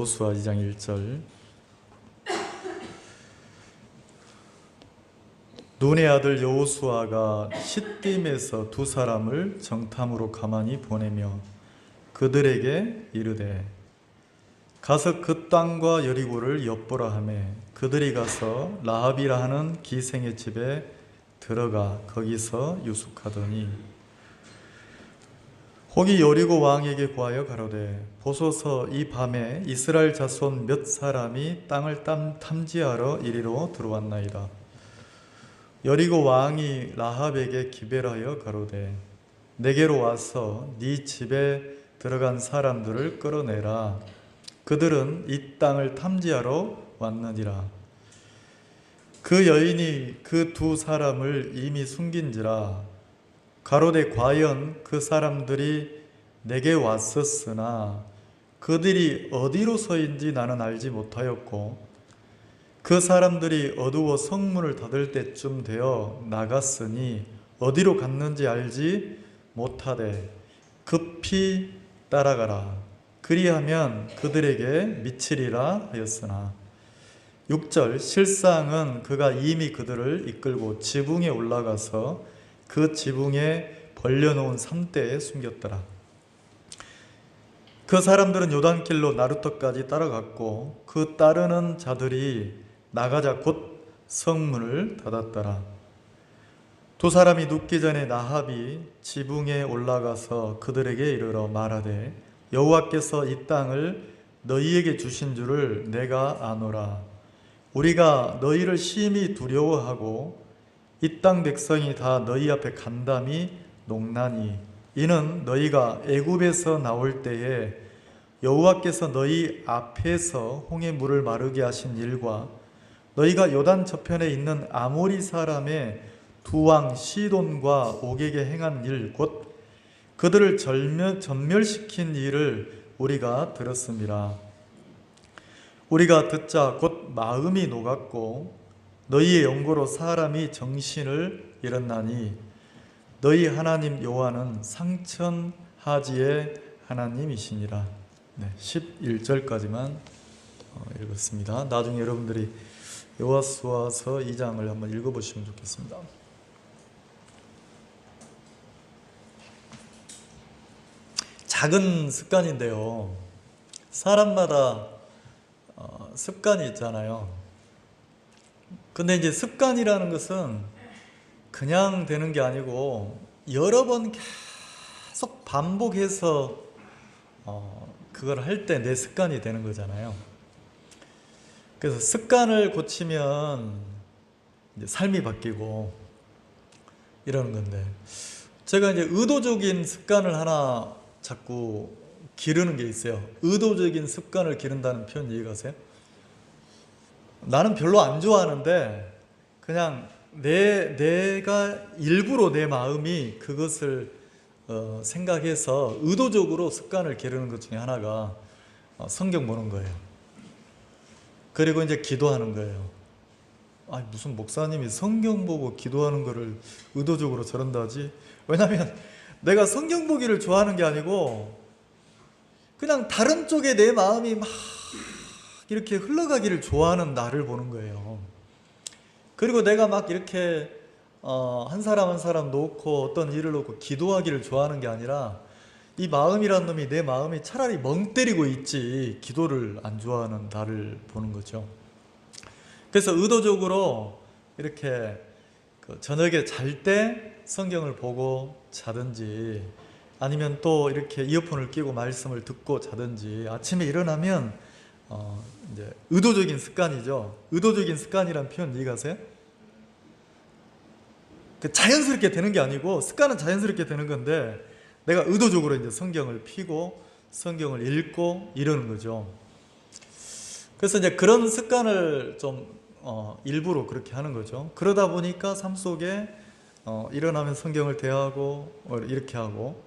여호수아 2장 1절. 눈의 아들 여호수아가 시딤에서 두 사람을 정탐으로 가만히 보내며 그들에게 이르되 가서 그 땅과 여리고를 엿보라 하매 그들이 가서 라합이라 하는 기생의 집에 들어가 거기서 유숙하더니 혹이 여리고 왕에게 구하여 가로되 보소서 이 밤에 이스라엘 자손 몇 사람이 땅을 탐지하러 이리로 들어왔나이다. 여리고 왕이 라합에게 기별하여 가로되 내게로 와서 네 집에 들어간 사람들을 끌어내라. 그들은 이 땅을 탐지하러 왔느니라. 그 여인이 그 두 사람을 이미 숨긴지라. 가로되 과연 그 사람들이 내게 왔었으나 그들이 어디로서인지 나는 알지 못하였고 그 사람들이 어두워 성문을 닫을 때쯤 되어 나갔으니 어디로 갔는지 알지 못하되 급히 따라가라. 그리하면 그들에게 미치리라 하였으나 6절 실상은 그가 이미 그들을 이끌고 지붕에 올라가서 그 지붕에 벌려놓은 산대에 숨겼더라. 그 사람들은 요단길로 나루터까지 따라갔고 그 따르는 자들이 나가자 곧 성문을 닫았더라. 두 사람이 눕기 전에 나합이 지붕에 올라가서 그들에게 이르러 말하되 여호와께서 이 땅을 너희에게 주신 줄을 내가 아노라. 우리가 너희를 심히 두려워하고 이 땅 백성이 다 너희 앞에 간담이 녹나니 이는 너희가 애굽에서 나올 때에 여호와께서 너희 앞에서 홍해 물을 마르게 하신 일과 너희가 요단 저편에 있는 아모리 사람의 두 왕 시돈과 옥에게 행한 일 곧 그들을 전멸시킨 일을 우리가 들었습니다. 우리가 듣자 곧 마음이 녹았고 너희의 연고로 사람이 정신을 잃었나니 너희 하나님 여호와는 상천하지의 하나님이시니라. 11절까지만 읽었습니다. 나중에 여러분들이 여호수아서 2장을 한번 읽어보시면 좋겠습니다. 작은 습관인데요. 사람마다 습관이 있잖아요. 근데 이제 습관이라는 것은 그냥 되는 게 아니고 여러 번 계속 반복해서 그걸 할 때 내 습관이 되는 거잖아요. 그래서 습관을 고치면 이제 삶이 바뀌고 이러는 건데 제가 이제 의도적인 습관을 하나 자꾸 기르는 게 있어요. 의도적인 습관을 기른다는 표현 이해가세요? 나는 별로 안 좋아하는데 그냥 내가 일부러 내 마음이 그것을 생각해서 의도적으로 습관을 기르는 것 중에 하나가 성경 보는 거예요. 그리고 이제 기도하는 거예요. 아니 무슨 목사님이 성경 보고 기도하는 거를 의도적으로 저런다 하지? 왜냐하면 내가 성경 보기를 좋아하는 게 아니고 그냥 다른 쪽에 내 마음이 막 이렇게 흘러가기를 좋아하는 나를 보는 거예요. 그리고 내가 막 이렇게 한 사람 한 사람 놓고 어떤 일을 놓고 기도하기를 좋아하는 게 아니라 이 마음이란 놈이 내 마음이 차라리 멍 때리고 있지 기도를 안 좋아하는 나를 보는 거죠. 그래서 의도적으로 이렇게 저녁에 잘 때 성경을 보고 자든지 아니면 또 이렇게 이어폰을 끼고 말씀을 듣고 자든지 아침에 일어나면 이제 의도적인 습관이죠. 의도적인 습관이란 표현 이해가세요? 자연스럽게 되는 게 아니고 습관은 자연스럽게 되는 건데 내가 의도적으로 이제 성경을 피고 성경을 읽고 이러는 거죠. 그래서 이제 그런 습관을 좀 일부러 그렇게 하는 거죠. 그러다 보니까 삶 속에 일어나면 성경을 대하고 이렇게 하고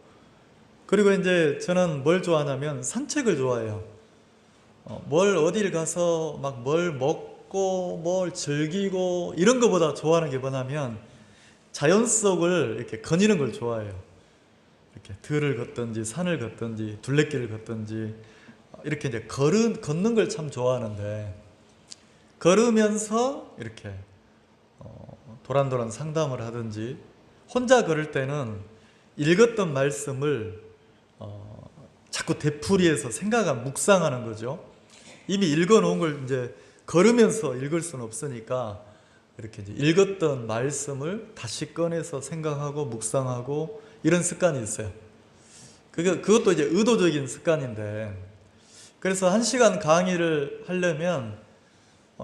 그리고 이제 저는 뭘 좋아하냐면 산책을 좋아해요. 뭘 어딜 가서 막 뭘 먹고 뭘 즐기고 이런 것보다 좋아하는 게 뭐냐면 자연 속을 이렇게 거니는 걸 좋아해요. 이렇게 들을 걷든지 산을 걷든지 둘레길을 걷든지 이렇게 이제 걷는 걸 참 좋아하는데 걸으면서 이렇게 도란도란 상담을 하든지 혼자 걸을 때는 읽었던 말씀을 자꾸 되풀이해서 생각하고 묵상하는 거죠. 이미 읽어놓은 걸 이제 걸으면서 읽을 수는 없으니까 이렇게 이제 읽었던 말씀을 다시 꺼내서 생각하고 묵상하고 이런 습관이 있어요. 그것도 이제 의도적인 습관인데, 그래서 1시간 강의를 하려면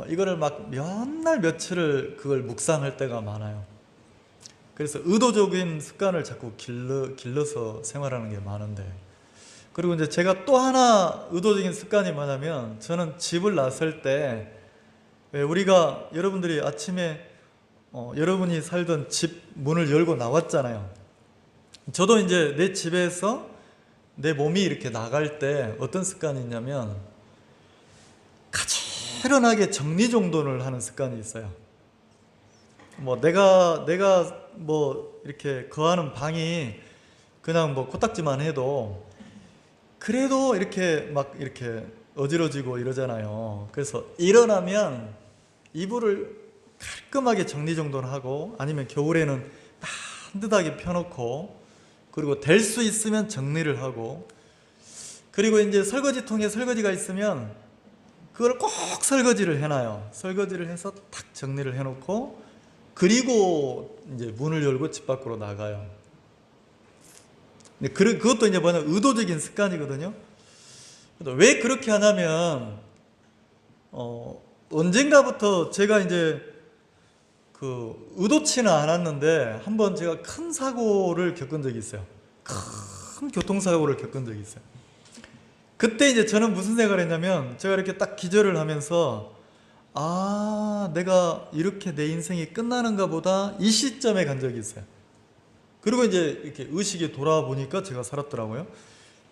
이거를 막 몇 날 며칠을 그걸 묵상할 때가 많아요. 그래서 의도적인 습관을 자꾸 길러서 생활하는 게 많은데, 그리고 이제 제가 또 하나 의도적인 습관이 뭐냐면, 저는 집을 나설 때 우리가 여러분들이 아침에 여러분이 살던 집 문을 열고 나왔잖아요. 저도 이제 내 집에서 내 몸이 이렇게 나갈 때 어떤 습관이 있냐면 가지런하게 정리정돈을 하는 습관이 있어요. 뭐 내가 뭐 이렇게 거하는 방이 그냥 뭐 코딱지만 해도 그래도 이렇게 막 이렇게 어지러지고 이러잖아요. 그래서 일어나면 이불을 깔끔하게 정리정돈하고, 아니면 겨울에는 따뜻하게 펴놓고, 그리고 될 수 있으면 정리를 하고, 그리고 이제 설거지통에 설거지가 있으면 그걸 꼭 설거지를 해놔요. 설거지를 해서 탁 정리를 해놓고, 그리고 이제 문을 열고 집 밖으로 나가요. 그것도 이제 뭐냐, 의도적인 습관이거든요. 왜 그렇게 하냐면 언젠가부터 제가 이제 의도치는 않았는데 한번 제가 큰 사고를 겪은 적이 있어요. 큰 교통사고를 겪은 적이 있어요. 그때 이제 저는 무슨 생각을 했냐면, 제가 이렇게 딱 기절을 하면서 내가 이렇게 내 인생이 끝나는가 보다, 이 시점에 간 적이 있어요. 그리고 이제 이렇게 의식이 돌아보니까 제가 살았더라고요.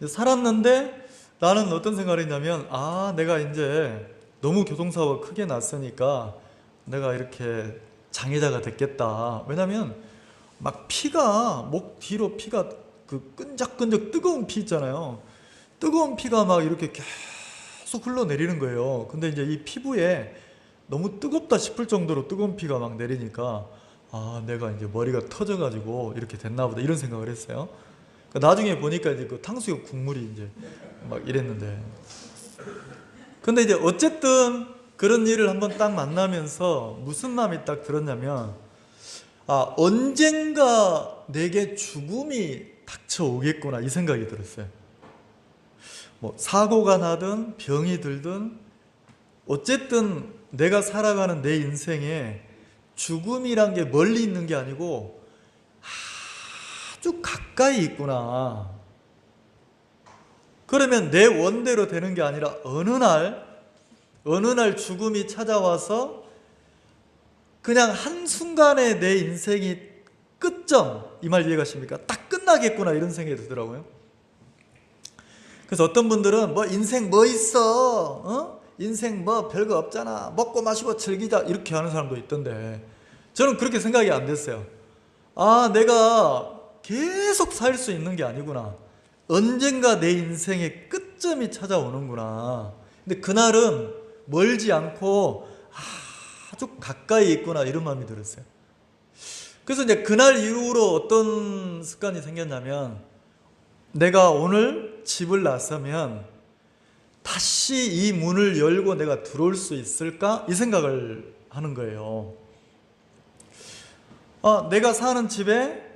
살았는데 나는 어떤 생각을 했냐면, 내가 이제 너무 교통사고가 크게 났으니까 내가 이렇게 장애자가 됐겠다. 왜냐면 막 피가, 목 뒤로 피가 끈적끈적 뜨거운 피 있잖아요. 뜨거운 피가 막 이렇게 계속 흘러내리는 거예요. 근데 이제 이 피부에 너무 뜨겁다 싶을 정도로 뜨거운 피가 막 내리니까 내가 이제 머리가 터져가지고 이렇게 됐나 보다, 이런 생각을 했어요. 나중에 보니까 이제 그 탕수육 국물이 이제 막 이랬는데, 근데 이제 어쨌든 그런 일을 한번 딱 만나면서 무슨 마음이 딱 들었냐면, 언젠가 내게 죽음이 닥쳐오겠구나, 이 생각이 들었어요. 뭐 사고가 나든 병이 들든 어쨌든 내가 살아가는 내 인생에 죽음이란 게 멀리 있는 게 아니고 아주 가까이 있구나. 그러면 내 원대로 되는 게 아니라 어느 날 죽음이 찾아와서 그냥 한순간에 내 인생이 끝점, 이 말 이해가십니까? 딱 끝나겠구나, 이런 생각이 들더라고요. 그래서 어떤 분들은 뭐 인생 뭐 있어? 인생 뭐 별거 없잖아. 먹고 마시고 즐기자. 이렇게 하는 사람도 있던데, 저는 그렇게 생각이 안 됐어요. 내가 계속 살 수 있는 게 아니구나. 언젠가 내 인생의 끝점이 찾아오는구나. 근데 그날은 멀지 않고 아주 가까이 있구나, 이런 마음이 들었어요. 그래서 이제 그날 이후로 어떤 습관이 생겼냐면, 내가 오늘 집을 나서면 다시 이 문을 열고 내가 들어올 수 있을까? 이 생각을 하는 거예요. 내가 사는 집에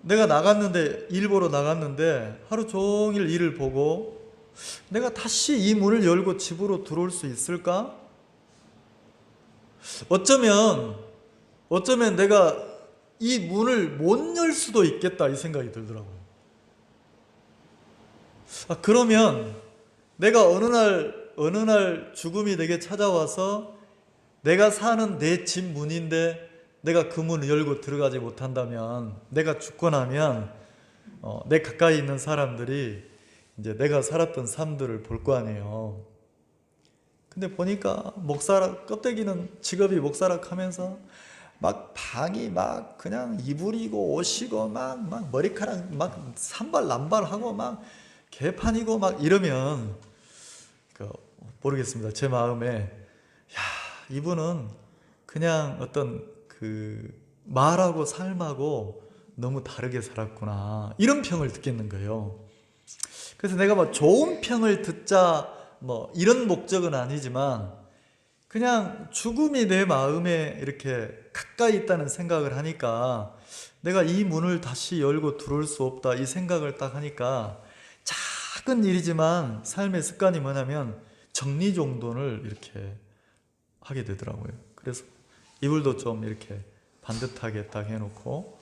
내가 나갔는데, 일 보러 나갔는데 하루 종일 일을 보고 내가 다시 이 문을 열고 집으로 들어올 수 있을까? 어쩌면 내가 이 문을 못 열 수도 있겠다, 이 생각이 들더라고요. 그러면 내가 어느 날 죽음이 내게 찾아와서 내가 사는 내 집 문인데 내가 그 문을 열고 들어가지 못한다면, 내가 죽고 나면 내 가까이 있는 사람들이 이제 내가 살았던 삶들을 볼 거 아니에요. 근데 보니까 껍데기는 직업이 목사락하면서 막 방이 막 그냥 이불이고 옷이고 막 머리카락 막 산발 남발하고 막 개판이고 막 이러면 모르겠습니다. 제 마음에 야, 이분은 그냥 어떤 말하고 삶하고 너무 다르게 살았구나, 이런 평을 듣겠는 거예요. 그래서 내가 뭐 좋은 평을 듣자 뭐 이런 목적은 아니지만, 그냥 죽음이 내 마음에 이렇게 가까이 있다는 생각을 하니까, 내가 이 문을 다시 열고 들어올 수 없다 이 생각을 딱 하니까, 작은 일이지만 삶의 습관이 뭐냐면 정리정돈을 이렇게 하게 되더라고요. 그래서 이불도 좀 이렇게 반듯하게 딱 해놓고,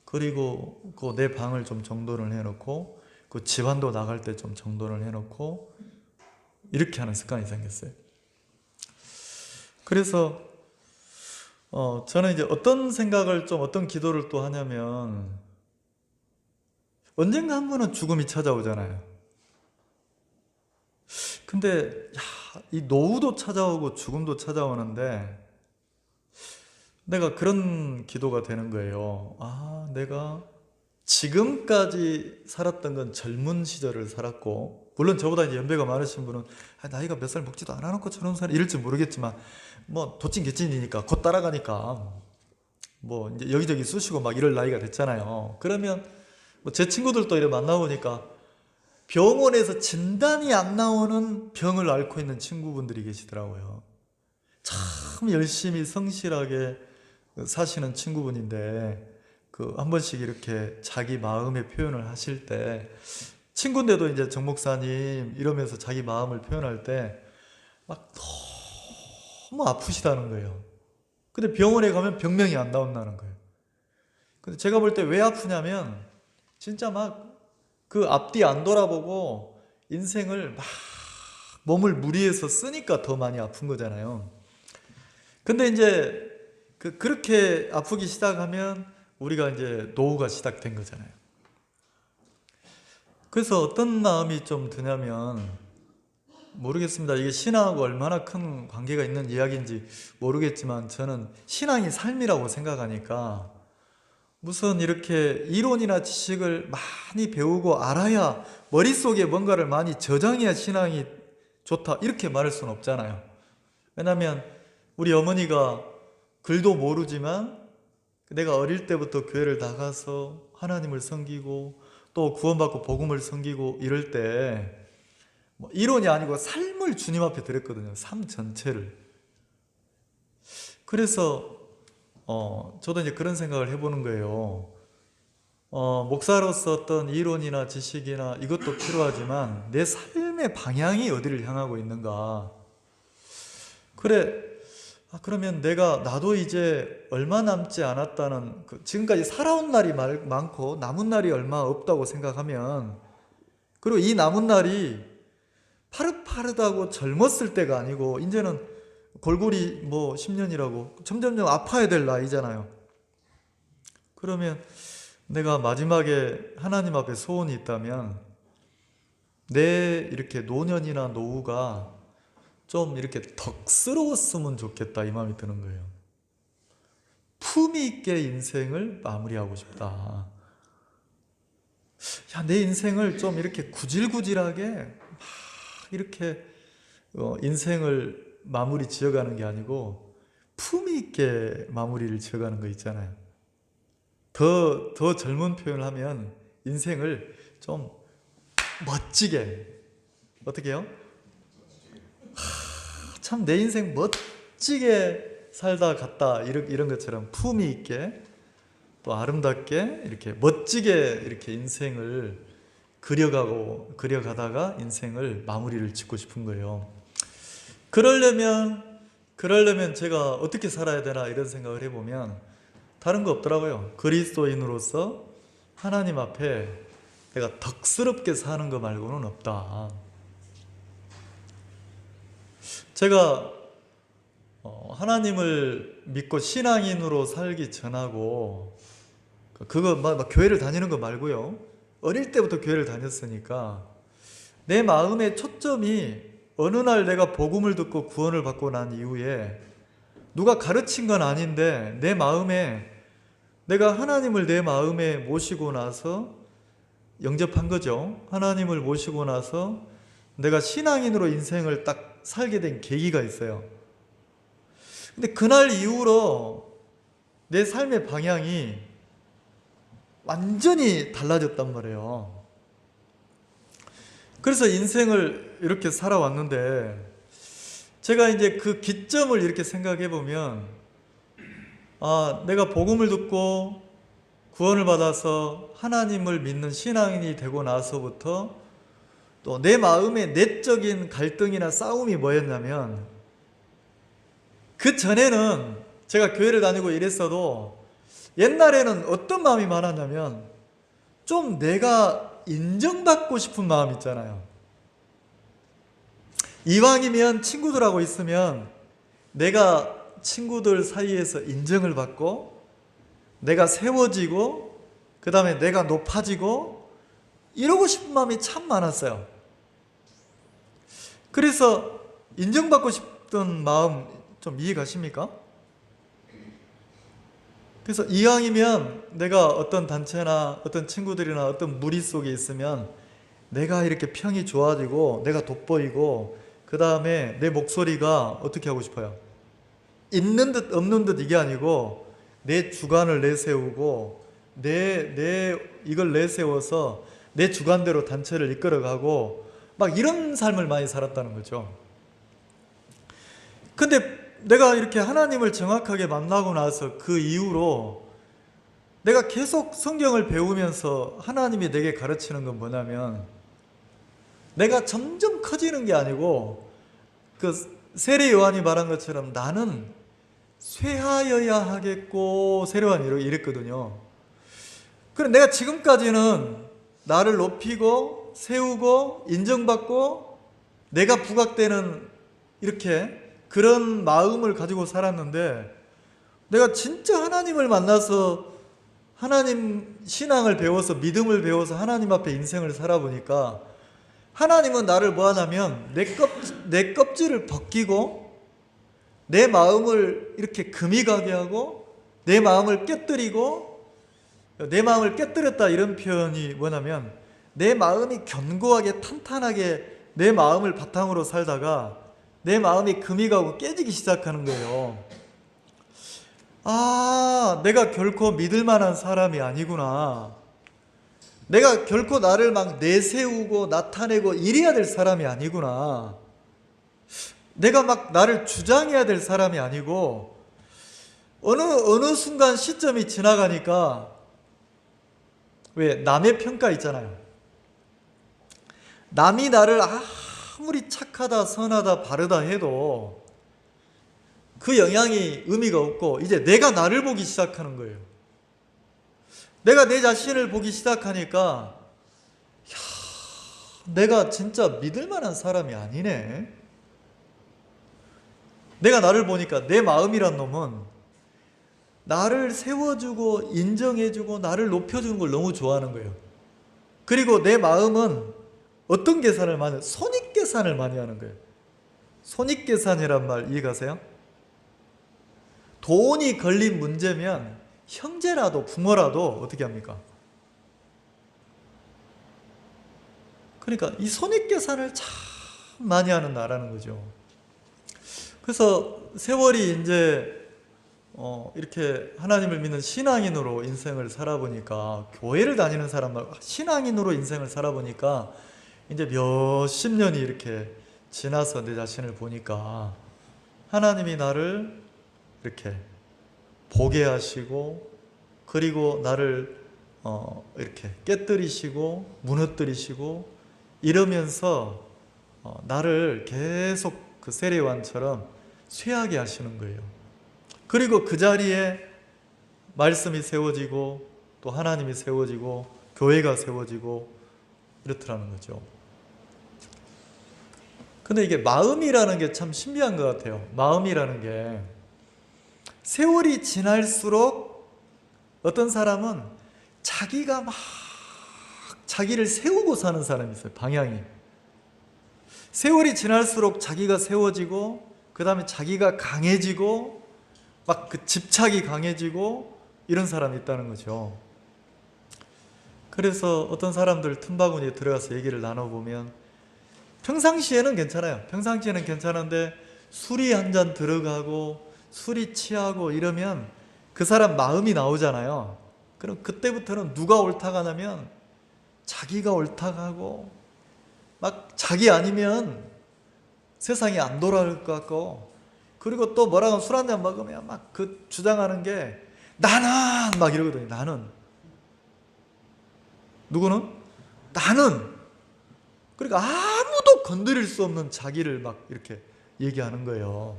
그리고 내 방을 좀 정돈을 해놓고, 집안도 나갈 때 좀 정돈을 해놓고, 이렇게 하는 습관이 생겼어요. 그래서 저는 이제 어떤 생각을 어떤 기도를 또 하냐면, 언젠가 한 번은 죽음이 찾아오잖아요. 근데 이 노후도 찾아오고 죽음도 찾아오는데, 내가 그런 기도가 되는 거예요. 내가 지금까지 살았던 건 젊은 시절을 살았고, 물론 저보다 이제 연배가 많으신 분은 나이가 몇 살 먹지도 않아놓고 저런 살 이럴지 모르겠지만, 뭐 도찐개찐이니까 곧 따라가니까 뭐 이제 여기저기 쑤시고 막 이럴 나이가 됐잖아요. 그러면 뭐 제 친구들도 이렇게 만나보니까 병원에서 진단이 안 나오는 병을 앓고 있는 친구분들이 계시더라고요. 참 열심히 성실하게 사시는 친구분인데, 한 번씩 이렇게 자기 마음의 표현을 하실 때, 친구인데도 이제 정 목사님 이러면서 자기 마음을 표현할 때 막 너무 아프시다는 거예요. 근데 병원에 가면 병명이 안 나온다는 거예요. 근데 제가 볼 때 왜 아프냐면, 진짜 막 앞뒤 안 돌아보고 인생을 막 몸을 무리해서 쓰니까 더 많이 아픈 거잖아요. 근데 이제 그렇게 아프기 시작하면 우리가 이제 노후가 시작된 거잖아요. 그래서 어떤 마음이 좀 드냐면, 모르겠습니다. 이게 신앙하고 얼마나 큰 관계가 있는 이야기인지 모르겠지만, 저는 신앙이 삶이라고 생각하니까, 무슨 이렇게 이론이나 지식을 많이 배우고 알아야, 머릿속에 뭔가를 많이 저장해야 신앙이 좋다 이렇게 말할 수는 없잖아요. 왜냐하면 우리 어머니가 글도 모르지만 내가 어릴 때부터 교회를 나가서 하나님을 섬기고 또 구원받고 복음을 섬기고 이럴 때 뭐 이론이 아니고 삶을 주님 앞에 드렸거든요. 삶 전체를. 그래서 저도 이제 그런 생각을 해보는 거예요. 목사로서 어떤 이론이나 지식이나 이것도 필요하지만 내 삶의 방향이 어디를 향하고 있는가. 그래, 그러면 나도 이제 얼마 남지 않았다는, 지금까지 살아온 날이 많고 남은 날이 얼마 없다고 생각하면, 그리고 이 남은 날이 파릇파릇하고 젊었을 때가 아니고 이제는 골골이 뭐 10년이라고 점점점 아파야 될 나이잖아요. 그러면 내가 마지막에 하나님 앞에 소원이 있다면, 내 이렇게 노년이나 노후가 좀 이렇게 덕스러웠으면 좋겠다 이 마음이 드는 거예요. 품위 있게 인생을 마무리하고 싶다. 내 인생을 좀 이렇게 구질구질하게 막 이렇게 인생을 마무리 지어가는 게 아니고 품위 있게 마무리를 지어가는 거 있잖아요. 더 젊은 표현을 하면 인생을 좀 멋지게, 어떻게 해요? 참 내 인생 멋지게 살다 갔다 이런 것처럼 품위 있게 또 아름답게 이렇게 멋지게 이렇게 인생을 그려가다가 인생을 마무리를 짓고 싶은 거예요. 그러려면 제가 어떻게 살아야 되나 이런 생각을 해보면 다른 거 없더라고요. 그리스도인으로서 하나님 앞에 내가 덕스럽게 사는 거 말고는 없다. 제가 하나님을 믿고 신앙인으로 살기 전하고, 그거 막 교회를 다니는 거 말고요, 어릴 때부터 교회를 다녔으니까 내 마음의 초점이 어느 날 내가 복음을 듣고 구원을 받고 난 이후에 누가 가르친 건 아닌데 내 마음에, 내가 하나님을 내 마음에 모시고 나서 영접한 거죠. 하나님을 모시고 나서 내가 신앙인으로 인생을 딱 살게 된 계기가 있어요. 근데 그날 이후로 내 삶의 방향이 완전히 달라졌단 말이에요. 그래서 인생을 이렇게 살아왔는데, 제가 이제 그 기점을 이렇게 생각해 보면, 내가 복음을 듣고 구원을 받아서 하나님을 믿는 신앙인이 되고 나서부터 또 내 마음의 내적인 갈등이나 싸움이 뭐였냐면, 그 전에는 제가 교회를 다니고 이랬어도 옛날에는 어떤 마음이 많았냐면, 좀 내가 인정받고 싶은 마음 있잖아요. 이왕이면 친구들하고 있으면 내가 친구들 사이에서 인정을 받고, 내가 세워지고, 그 다음에 내가 높아지고, 이러고 싶은 마음이 참 많았어요. 그래서 인정받고 싶던 마음 좀 이해가십니까? 그래서 이왕이면 내가 어떤 단체나 어떤 친구들이나 어떤 무리 속에 있으면 내가 이렇게 평이 좋아지고, 내가 돋보이고, 그 다음에 내 목소리가 어떻게 하고 싶어요? 있는 듯 없는 듯 이게 아니고, 내 주관을 내세우고, 이걸 내세워서 내 주관대로 단체를 이끌어가고, 막 이런 삶을 많이 살았다는 거죠. 근데 내가 이렇게 하나님을 정확하게 만나고 나서 그 이후로 내가 계속 성경을 배우면서 하나님이 내게 가르치는 건 뭐냐면, 내가 점점 커지는 게 아니고, 그 세례 요한이 말한 것처럼 나는 쇠하여야 하겠고, 세례 요한이 이랬거든요. 그래, 내가 지금까지는 나를 높이고 세우고 인정받고 내가 부각되는 이렇게 그런 마음을 가지고 살았는데, 내가 진짜 하나님을 만나서 하나님 신앙을 배워서 믿음을 배워서 하나님 앞에 인생을 살아보니까, 하나님은 나를 뭐 하냐면 내 껍질을 벗기고 내 마음을 이렇게 금이 가게 하고 내 마음을 깨뜨리고, 내 마음을 깨뜨렸다 이런 표현이 뭐냐면, 내 마음이 견고하게 탄탄하게 내 마음을 바탕으로 살다가 내 마음이 금이 가고 깨지기 시작하는 거예요. 내가 결코 믿을 만한 사람이 아니구나. 내가 결코 나를 막 내세우고 나타내고 이래야 될 사람이 아니구나. 내가 막 나를 주장해야 될 사람이 아니고, 어느 순간 시점이 지나가니까, 왜 남의 평가 있잖아요. 남이 나를 아무리 착하다 선하다 바르다 해도 그 영향이 의미가 없고, 이제 내가 나를 보기 시작하는 거예요. 내가 내 자신을 보기 시작하니까, 내가 진짜 믿을 만한 사람이 아니네. 내가 나를 보니까 내 마음이란 놈은 나를 세워주고 인정해주고 나를 높여주는 걸 너무 좋아하는 거예요. 그리고 내 마음은 어떤 계산을 많이 해요? 손익계산을 많이 하는 거예요. 손익계산이란 말 이해가세요? 돈이 걸린 문제면 형제라도 부모라도 어떻게 합니까? 그러니까 이 손익계산을 참 많이 하는 나라는 거죠. 그래서 세월이 이제 이렇게 하나님을 믿는 신앙인으로 인생을 살아보니까, 교회를 다니는 사람 말고 신앙인으로 인생을 살아보니까 이제 몇십 년이 이렇게 지나서 내 자신을 보니까, 하나님이 나를 이렇게 보게 하시고, 그리고 나를 이렇게 깨뜨리시고 무너뜨리시고 이러면서 나를 계속 그 세례요한처럼 쇠하게 하시는 거예요. 그리고 그 자리에 말씀이 세워지고 또 하나님이 세워지고 교회가 세워지고 이렇더라는 거죠. 근데 이게 마음이라는 게 참 신비한 것 같아요. 마음이라는 게 세월이 지날수록 어떤 사람은 자기가 막 자기를 세우고 사는 사람이 있어요. 방향이. 세월이 지날수록 자기가 세워지고, 그 다음에 자기가 강해지고, 막 그 집착이 강해지고 이런 사람이 있다는 거죠. 그래서 어떤 사람들 틈바구니에 들어가서 얘기를 나눠보면 평상시에는 괜찮아요. 평상시에는 괜찮은데 술이 한 잔 들어가고 술이 취하고 이러면 그 사람 마음이 나오잖아요. 그럼 그때부터는 누가 옳다가 나면 자기가 옳다가 하고 막 자기 아니면 세상이 안 돌아갈 것 같고, 그리고 또 뭐라고 술 한 잔 먹으면 막 그 주장하는 게 나는 막 이러거든요. 나는. 누구는? 나는. 그러니까 아무도 건드릴 수 없는 자기를 막 이렇게 얘기하는 거예요.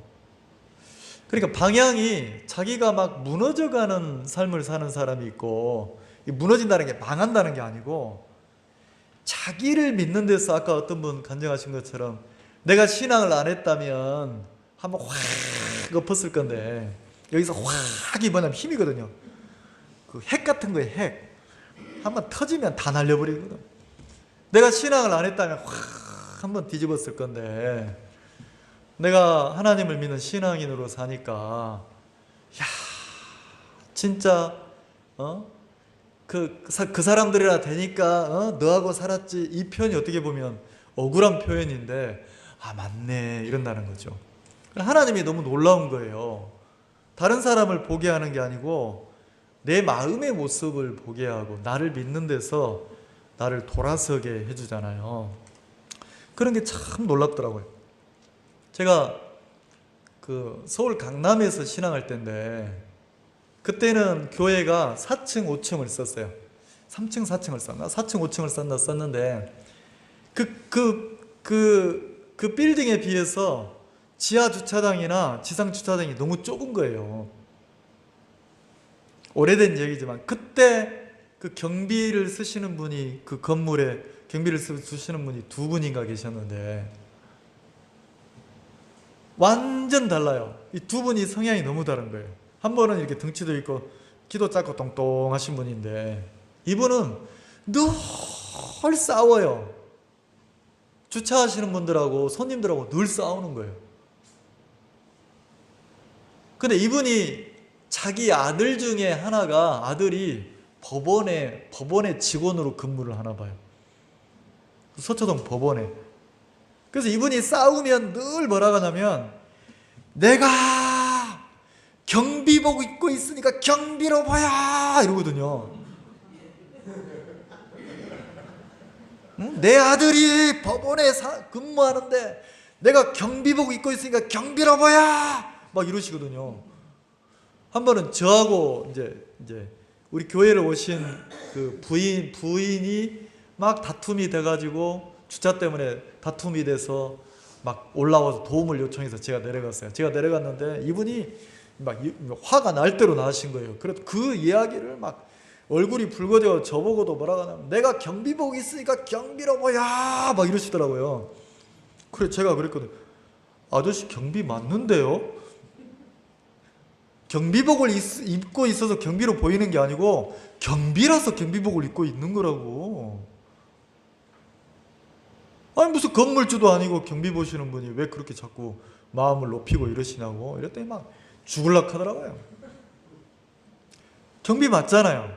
그러니까 방향이 자기가 막 무너져가는 삶을 사는 사람이 있고, 무너진다는 게 망한다는 게 아니고 자기를 믿는 데서 아까 어떤 분 간증하신 것처럼 내가 신앙을 안 했다면 한번 확 엎었을 건데, 여기서 확이 뭐냐면 힘이거든요. 그 핵 같은 거예요. 핵. 한번 터지면 다 날려버리거든. 내가 신앙을 안 했다면 확 한번 뒤집었을 건데, 내가 하나님을 믿는 신앙인으로 사니까 야 진짜 그 사람들이라 되니까 너하고 살았지, 이 표현이 어떻게 보면 억울한 표현인데 아 맞네 이런다는 거죠. 하나님이 너무 놀라운 거예요. 다른 사람을 보게 하는 게 아니고 내 마음의 모습을 보게 하고 나를 믿는 데서 나를 돌아서게 해주잖아요. 그런 게 참 놀랍더라고요. 제가 그 서울 강남에서 신앙할 때인데 그때는 교회가 4층 5층을 썼어요. 3층 4층을 썼나? 4층 5층을 썼는데 그 빌딩에 비해서 지하 주차장이나 지상 주차장이 너무 좁은 거예요. 오래된 얘기지만 그때 그 경비를 쓰시는 분이, 그 건물에 경비를 쓰시는 분이 두 분인가 계셨는데 완전 달라요. 이 두 분이 성향이 너무 다른 거예요. 한 분은 이렇게 덩치도 있고 키도 작고 똥똥하신 분인데 이분은 늘 싸워요. 주차하시는 분들하고 손님들하고 늘 싸우는 거예요. 근데 이분이 자기 아들 중에 하나가, 아들이 법원의 직원으로 근무를 하나 봐요. 서초동 법원에. 그래서 이분이 싸우면 늘 뭐라고 하냐면 내가 경비복 입고 있으니까 경비로 보여 이러거든요. 응? 내 아들이 법원에 근무하는데 내가 경비복 입고 있으니까 경비로 보여 막 이러시거든요. 한 번은 저하고 이제 우리 교회를 오신 그 부인이 막 다툼이 돼가지고 주차 때문에 다툼이 돼서 막 올라와서 도움을 요청해서 제가 내려갔어요. 제가 내려갔는데 이분이 막 화가 날 대로 나신 거예요. 그래서 그 이야기를 막 얼굴이 붉어져 저보고도 뭐라고 하냐면 내가 경비복 있으니까 경비로 보여 막 이러시더라고요. 그래 제가 그랬거든요. 아저씨 경비 맞는데요? 경비복을 입고 있어서 경비로 보이는 게 아니고 경비라서 경비복을 입고 있는 거라고. 아니 무슨 건물주도 아니고 경비 보시는 분이 왜 그렇게 자꾸 마음을 높이고 이러시냐고 이랬더니 막 죽을락 하더라고요. 경비 맞잖아요.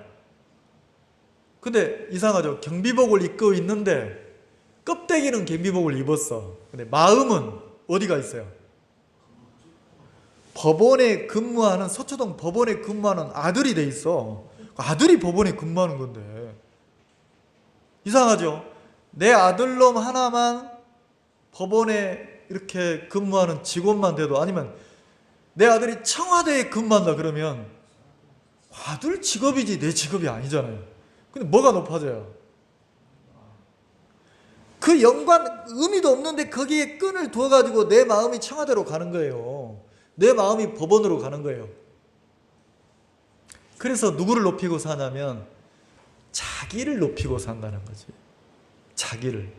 근데 이상하죠. 경비복을 입고 있는데 껍데기는 경비복을 입었어. 근데 마음은 어디가 있어요? 법원에 근무하는, 서초동 법원에 근무하는 아들이 돼 있어. 아들이 법원에 근무하는 건데 이상하죠. 내 아들놈 하나만 법원에 이렇게 근무하는 직원만 돼도, 아니면 내 아들이 청와대에 근무한다 그러면 아들 직업이지 내 직업이 아니잖아요. 근데 뭐가 높아져요? 그 의미도 없는데 거기에 끈을 두어가지고 내 마음이 청와대로 가는 거예요. 내 마음이 법원으로 가는 거예요. 그래서 누구를 높이고 사냐면 자기를 높이고 산다는 거지. 자기를.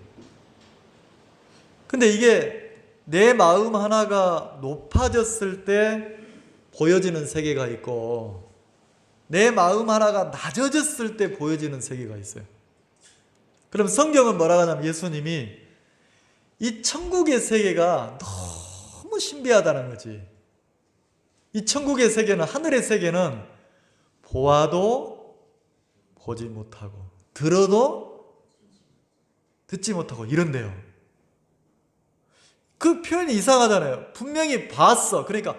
근데 이게 내 마음 하나가 높아졌을 때 보여지는 세계가 있고 내 마음 하나가 낮아졌을 때 보여지는 세계가 있어요. 그럼 성경은 뭐라고 하냐면 예수님이 이 천국의 세계가 너무 신비하다는 거지. 이 천국의 세계는, 하늘의 세계는 보아도 보지 못하고 들어도 듣지 못하고 이런대요. 그 표현이 이상하잖아요. 분명히 봤어. 그러니까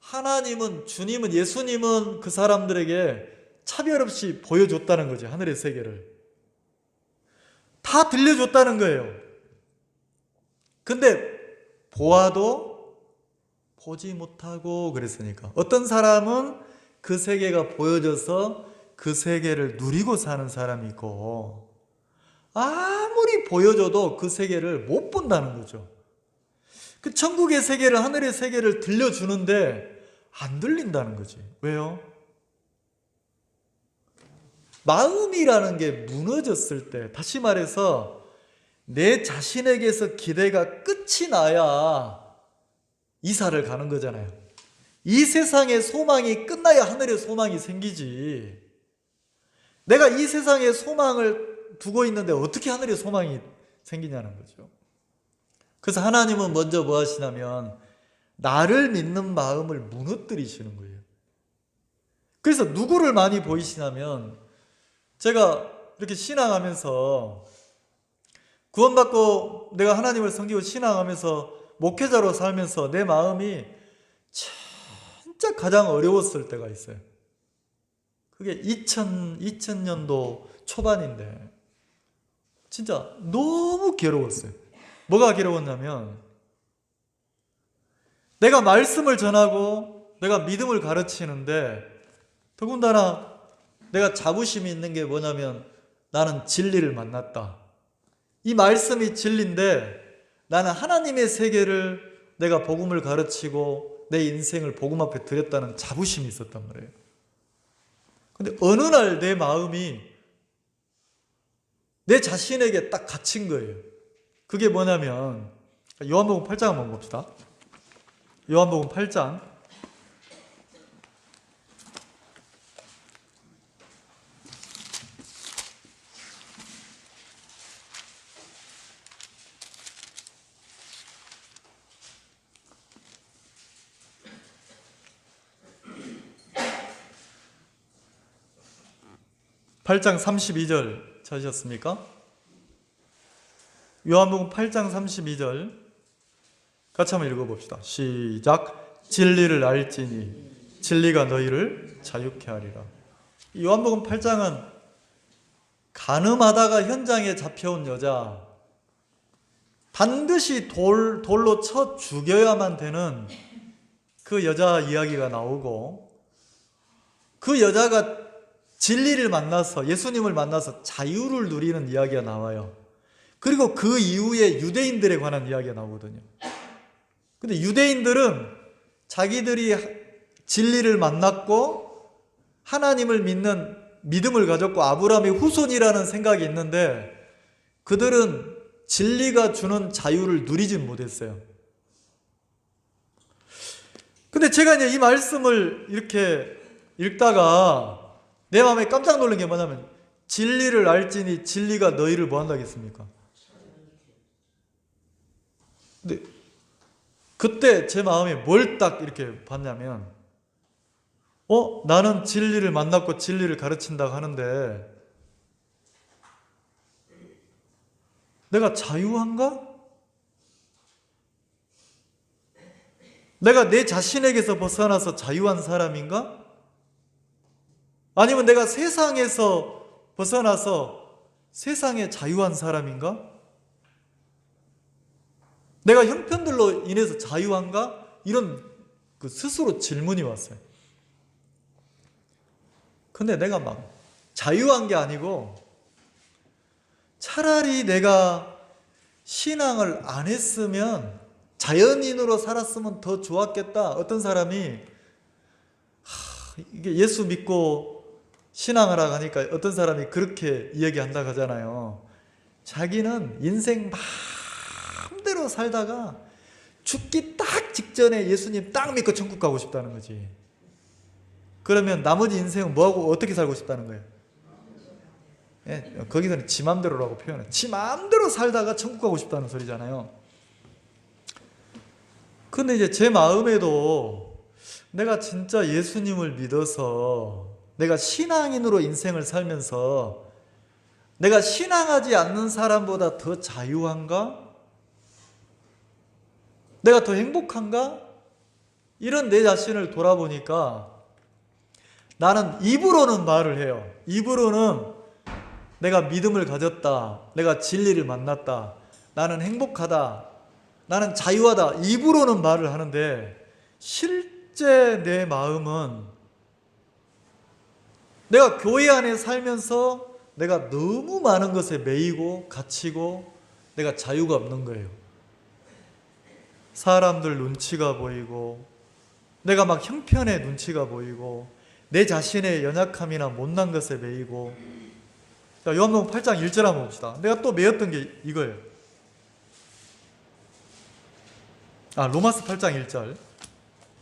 하나님은, 주님은, 예수님은 그 사람들에게 차별 없이 보여줬다는 거죠. 하늘의 세계를. 다 들려줬다는 거예요. 근데 보아도 보지 못하고 그랬으니까. 어떤 사람은 그 세계가 보여져서 그 세계를 누리고 사는 사람이 있고, 아무리 보여줘도 그 세계를 못 본다는 거죠. 그 천국의 세계를, 하늘의 세계를 들려주는데 안 들린다는 거지. 왜요? 마음이라는 게 무너졌을 때, 다시 말해서 내 자신에게서 기대가 끝이 나야 이사를 가는 거잖아요. 이 세상의 소망이 끝나야 하늘의 소망이 생기지. 내가 이 세상에 소망을 두고 있는데 어떻게 하늘의 소망이 생기냐는 거죠. 그래서 하나님은 먼저 뭐 하시냐면 나를 믿는 마음을 무너뜨리시는 거예요. 그래서 누구를 많이 보이시냐면, 제가 이렇게 신앙하면서 구원받고 내가 하나님을 섬기고 신앙하면서 목회자로 살면서 내 마음이 진짜 가장 어려웠을 때가 있어요. 그게 2000년도 초반인데 진짜 너무 괴로웠어요. 뭐가 괴로웠냐면, 내가 말씀을 전하고 내가 믿음을 가르치는데 더군다나 내가 자부심이 있는 게 뭐냐면 나는 진리를 만났다. 이 말씀이 진리인데 나는 하나님의 세계를 내가 복음을 가르치고 내 인생을 복음 앞에 드렸다는 자부심이 있었단 말이에요. 근데 어느 날 내 마음이 내 자신에게 딱 갇힌 거예요. 그게 뭐냐면 요한복음 8장 한번 봅시다. 요한복음 8장 8장 32절 찾으셨습니까? 요한복음 8장 32절 같이 한번 읽어봅시다. 시작. 진리를 알지니 진리가 너희를 자유케 하리라. 요한복음 8장은 간음하다가 현장에 잡혀온 여자, 반드시 돌로 쳐 죽여야만 되는 그 여자 이야기가 나오고, 그 여자가 진리를 만나서, 예수님을 만나서 자유를 누리는 이야기가 나와요. 그리고 그 이후에 유대인들에 관한 이야기가 나오거든요. 근데 유대인들은 자기들이 진리를 만났고 하나님을 믿는 믿음을 가졌고 아브라함의 후손이라는 생각이 있는데, 그들은 진리가 주는 자유를 누리진 못했어요. 근데 제가 이제 이 말씀을 이렇게 읽다가 내 마음에 깜짝 놀란 게 뭐냐면, 진리를 알지니 진리가 너희를 뭐 한다겠습니까? 근데 그때 제 마음에 뭘 딱 이렇게 봤냐면, 나는 진리를 만났고 진리를 가르친다고 하는데 내가 자유한가? 내가 내 자신에게서 벗어나서 자유한 사람인가? 아니면 내가 세상에서 벗어나서 세상에 자유한 사람인가? 내가 형편들로 인해서 자유한가? 이런 그 스스로 질문이 왔어요. 근데 내가 막 자유한 게 아니고, 차라리 내가 신앙을 안 했으면, 자연인으로 살았으면 더 좋았겠다. 어떤 사람이 이게 예수 믿고 신앙을 하니까 어떤 사람이 그렇게 이야기한다고 하잖아요. 자기는 인생 마음대로 살다가 죽기 딱 직전에 예수님 딱 믿고 천국 가고 싶다는 거지. 그러면 나머지 인생은 뭐하고 어떻게 살고 싶다는 거예요? 예, 거기서는 지 맘대로라고 표현해. 지 맘대로 살다가 천국 가고 싶다는 소리잖아요. 근데 이제 제 마음에도 내가 진짜 예수님을 믿어서 내가 신앙인으로 인생을 살면서 내가 신앙하지 않는 사람보다 더 자유한가? 내가 더 행복한가? 이런 내 자신을 돌아보니까 나는 입으로는 말을 해요. 입으로는 내가 믿음을 가졌다. 내가 진리를 만났다. 나는 행복하다. 나는 자유하다. 입으로는 말을 하는데 실제 내 마음은 내가 교회 안에 살면서 내가 너무 많은 것에 매이고 갇히고 내가 자유가 없는 거예요. 사람들 눈치가 보이고 내가 막 형편의 눈치가 보이고 내 자신의 연약함이나 못난 것에 매이고. 자, 요한복음 8장 1절 한번 봅시다. 내가 또 매였던 게 이거예요. 로마서 8장 1절.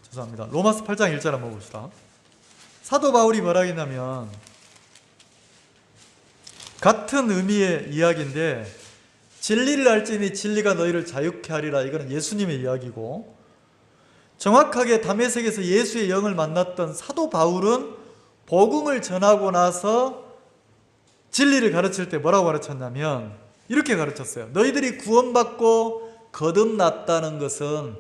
죄송합니다. 로마서 8장 1절 한번 봅시다. 사도 바울이 뭐라 했냐면 같은 의미의 이야기인데 진리를 알지니 진리가 너희를 자유케 하리라. 이거는 예수님의 이야기고, 정확하게 다메섹에서 예수의 영을 만났던 사도 바울은 복음을 전하고 나서 진리를 가르칠 때 뭐라고 가르쳤냐면 이렇게 가르쳤어요. 너희들이 구원받고 거듭났다는 것은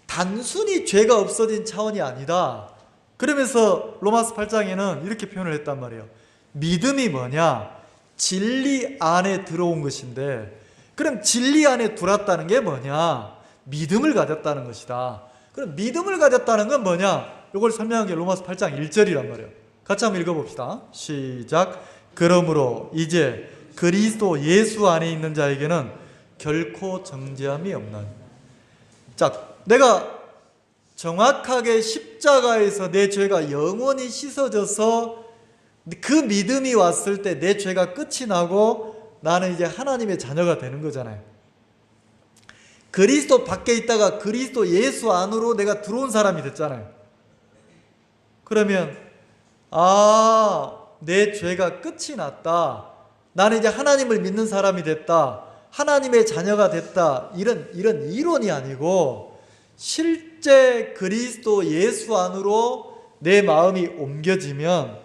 단순히 죄가 없어진 차원이 아니다. 그러면서 로마서 8장에는 이렇게 표현을 했단 말이에요. 믿음이 뭐냐? 진리 안에 들어온 것인데, 그럼 진리 안에 들어왔다는 게 뭐냐? 믿음을 가졌다는 것이다. 그럼 믿음을 가졌다는 건 뭐냐? 이걸 설명한 게 로마서 8장 1절이란 말이에요. 같이 한번 읽어봅시다. 시작. 그러므로 이제 그리스도 예수 안에 있는 자에게는 결코 정죄함이 없나니. 자, 내가 정확하게 십자가에서 내 죄가 영원히 씻어져서 그 믿음이 왔을 때 내 죄가 끝이 나고 나는 이제 하나님의 자녀가 되는 거잖아요. 그리스도 밖에 있다가 그리스도 예수 안으로 내가 들어온 사람이 됐잖아요. 그러면 내 죄가 끝이 났다. 나는 이제 하나님을 믿는 사람이 됐다. 하나님의 자녀가 됐다. 이런 이론이 아니고 실제 그리스도 예수 안으로 내 마음이 옮겨지면,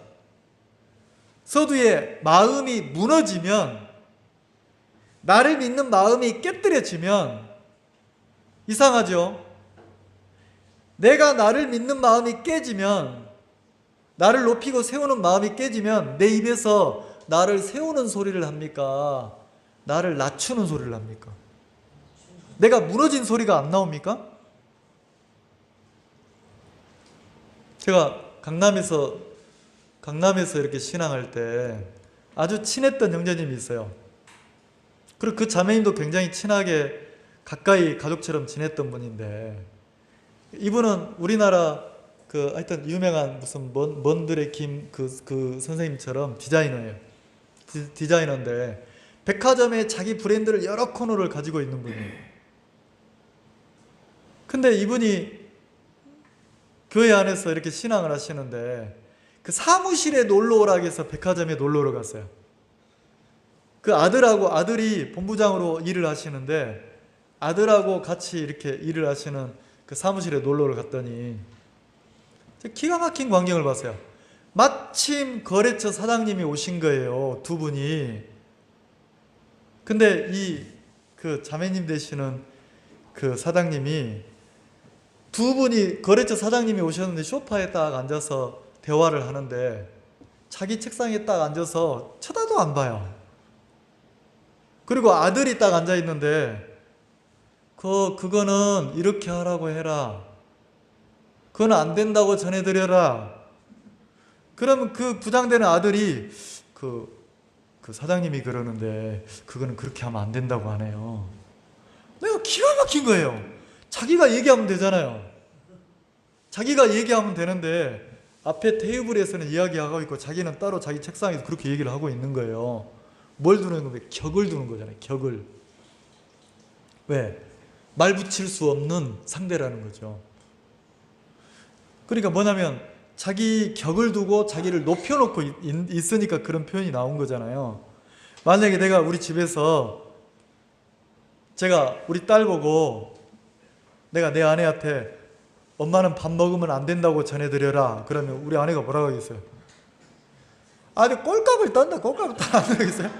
서두에 마음이 무너지면, 나를 믿는 마음이 깨뜨려지면, 이상하죠? 내가 나를 믿는 마음이 깨지면, 나를 높이고 세우는 마음이 깨지면 내 입에서 나를 세우는 소리를 합니까? 나를 낮추는 소리를 합니까? 내가 무너진 소리가 안 나옵니까? 제가 강남에서 이렇게 신앙할 때 아주 친했던 형제님이 있어요. 그리고 그 자매님도 굉장히 친하게 가까이 가족처럼 지냈던 분인데, 이분은 우리나라 하여튼 유명한 무슨 먼들의 김 그 선생님처럼 디자이너예요. 디자이너인데 백화점에 자기 브랜드를 여러 코너를 가지고 있는 분이에요. 근데 이분이 교회 안에서 이렇게 신앙을 하시는데 그 사무실에 놀러 오라고 해서 백화점에 놀러 오러 갔어요. 그 아들이 본부장으로 일을 하시는데 아들하고 같이 이렇게 일을 하시는 그 사무실에 놀러 오러 갔더니 기가 막힌 광경을 봤어요. 마침 거래처 사장님이 오신 거예요. 두 분이. 근데 그 자매님 되시는 그 사장님이, 두 분이 거래처 사장님이 오셨는데 소파에 딱 앉아서 대화를 하는데 자기 책상에 딱 앉아서 쳐다도 안 봐요. 그리고 아들이 딱 앉아 있는데 그거는 이렇게 하라고 해라. 그건 안 된다고 전해드려라. 그러면 그 부장되는 아들이 그 사장님이 그러는데 그거는 그렇게 하면 안 된다고 하네요. 내가 기가 막힌 거예요. 자기가 얘기하면 되잖아요. 자기가 얘기하면 되는데 앞에 테이블에서는 이야기하고 있고 자기는 따로 자기 책상에서 그렇게 얘기를 하고 있는 거예요. 뭘 두는 거예요? 격을 두는 거잖아요. 격을. 왜? 말 붙일 수 없는 상대라는 거죠. 그러니까 뭐냐면 자기 격을 두고 자기를 높여놓고 있으니까 그런 표현이 나온 거잖아요. 만약에 내가 우리 집에서 제가 우리 딸 보고 내가 내 아내한테 엄마는 밥 먹으면 안 된다고 전해드려라. 그러면 우리 아내가 뭐라고 하겠어요? 아니 꼴값을 딴다. 꼴값을 딴다 하겠어요?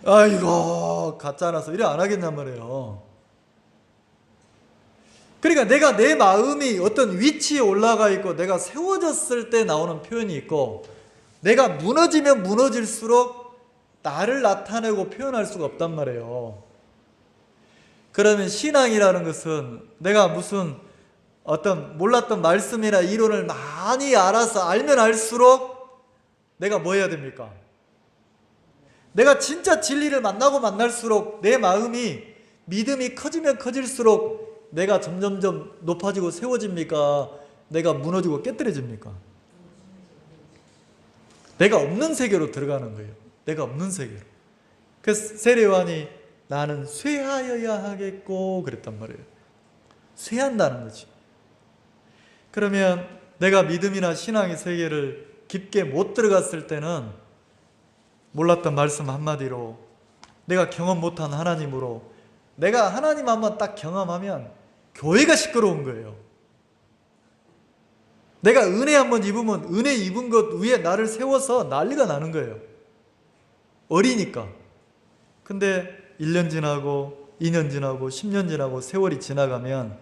아이고 가짜라서 이래 안 하겠냔 말이에요. 그러니까 내가 내 마음이 어떤 위치에 올라가 있고 내가 세워졌을 때 나오는 표현이 있고 내가 무너지면 무너질수록 나를 나타내고 표현할 수가 없단 말이에요. 그러면 신앙이라는 것은 내가 무슨 어떤 몰랐던 말씀이나 이론을 많이 알아서 알면 알수록 내가 뭐 해야 됩니까? 내가 진짜 진리를 만나고 만날수록 내 마음이 믿음이 커지면 커질수록 내가 점점점 높아지고 세워집니까? 내가 무너지고 깨뜨려집니까? 내가 없는 세계로 들어가는 거예요. 내가 없는 세계로. 그래서 세례요한이 나는 쇠하여야 하겠고 그랬단 말이에요. 쇠한다는 거지. 그러면 내가 믿음이나 신앙의 세계를 깊게 못 들어갔을 때는 몰랐던 말씀 한마디로 내가 경험 못한 하나님으로 내가 하나님 한번 딱 경험하면 교회가 시끄러운 거예요. 내가 은혜 한번 입으면 은혜 입은 것 위에 나를 세워서 난리가 나는 거예요. 어리니까. 근데 1년 지나고 2년 지나고 10년 지나고 세월이 지나가면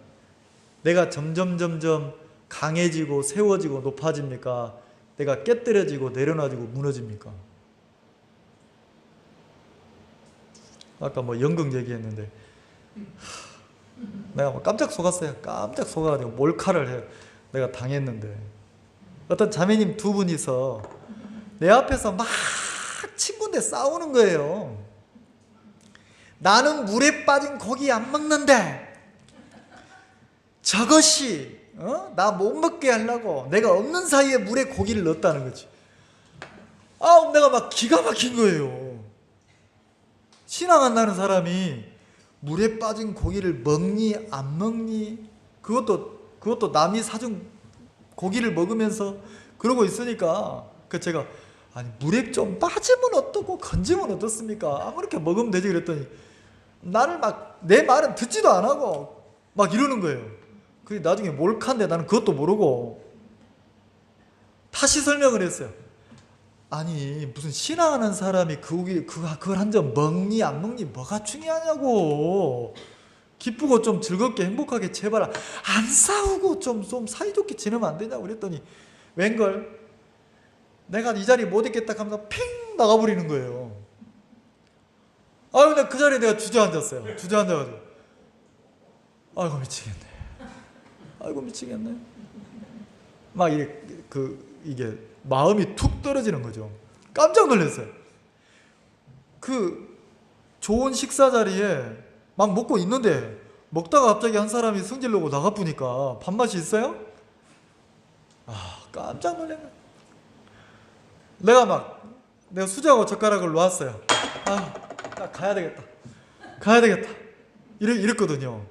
내가 점점 강해지고 세워지고 높아집니까? 내가 깨뜨려지고 내려놔지고 무너집니까? 아까 뭐 연극 얘기했는데 내가 뭐 깜짝 속았어요. 깜짝 속아가지고 몰카를 해요. 내가 당했는데 어떤 자매님 두 분이서 내 앞에서 막 친구인데 싸우는 거예요. 나는 물에 빠진 고기 안 먹는데 저것이 나 못 먹게 하려고 내가 없는 사이에 물에 고기를 넣었다는 거지. 내가 막 기가 막힌 거예요. 신앙 안 나는 사람이 물에 빠진 고기를 먹니 안 먹니 그것도 남이 사준 고기를 먹으면서 그러고 있으니까 제가 아니 물에 좀 빠지면 어떻고 건지면 어떻습니까? 아무렇게 먹으면 되지 그랬더니 나를 막 내 말은 듣지도 안 하고 막 이러는 거예요. 그게 나중에 몰카인데 나는 그것도 모르고 다시 설명을 했어요. 아니 무슨 신앙하는 사람이 그걸 한 점 먹니 안 먹니 뭐가 중요하냐고. 기쁘고 좀 즐겁게 행복하게 제발 안 싸우고 좀 사이좋게 지내면 안 되냐고 그랬더니 웬걸 내가 이 자리 못 있겠다 하면서 핑 나가버리는 거예요. 근데 그 자리에 내가 주저앉았어요. 주저앉아가지고 아이고 미치겠네. 막 이게 마음이 툭 떨어지는 거죠. 깜짝 놀랐어요. 그 좋은 식사 자리에 막 먹고 있는데 먹다가 갑자기 한 사람이 승질내고 나가보니까 밥맛이 있어요? 깜짝 놀랐네. 내가 수저하고 젓가락을 놓았어요. 나 가야 되겠다. 이랬거든요.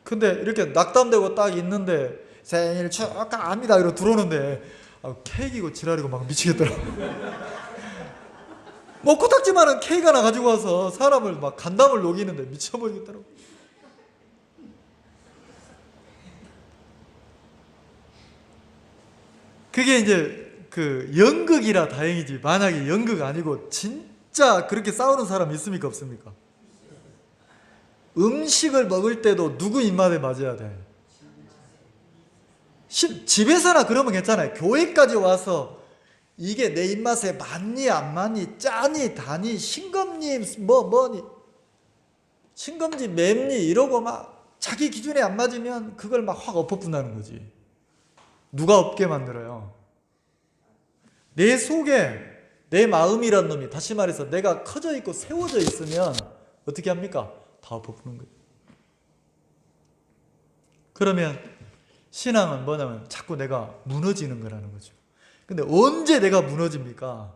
근데 이렇게 낙담되고 딱 있는데 생일 축하합니다 이러고 들어오는데 케이크이고 지랄이고 막 미치겠더라고. 뭐 코딱지만한 케이크 하나 가지고 와서 사람을 막 간담을 녹이는데 미쳐버리겠더라고. 그게 이제 그 연극이라 다행이지 만약에 연극 아니고 진짜 그렇게 싸우는 사람 있습니까 없습니까? 음식을 먹을 때도 누구 입맛에 맞아야 돼. 집에서나 그러면 괜찮아요. 교회까지 와서 이게 내 입맛에 맞니 안 맞니 짜니 다니 싱겁니 뭐니 싱겁니 맵니 이러고 막 자기 기준에 안 맞으면 그걸 막 확 엎어뿐다는 거지. 누가 없게 만들어요? 내 속에 내 마음이란 놈이 다시 말해서 내가 커져 있고 세워져 있으면 어떻게 합니까? 다 엎어푸는 거예요. 그러면 신앙은 뭐냐면 자꾸 내가 무너지는 거라는 거죠. 근데 언제 내가 무너집니까?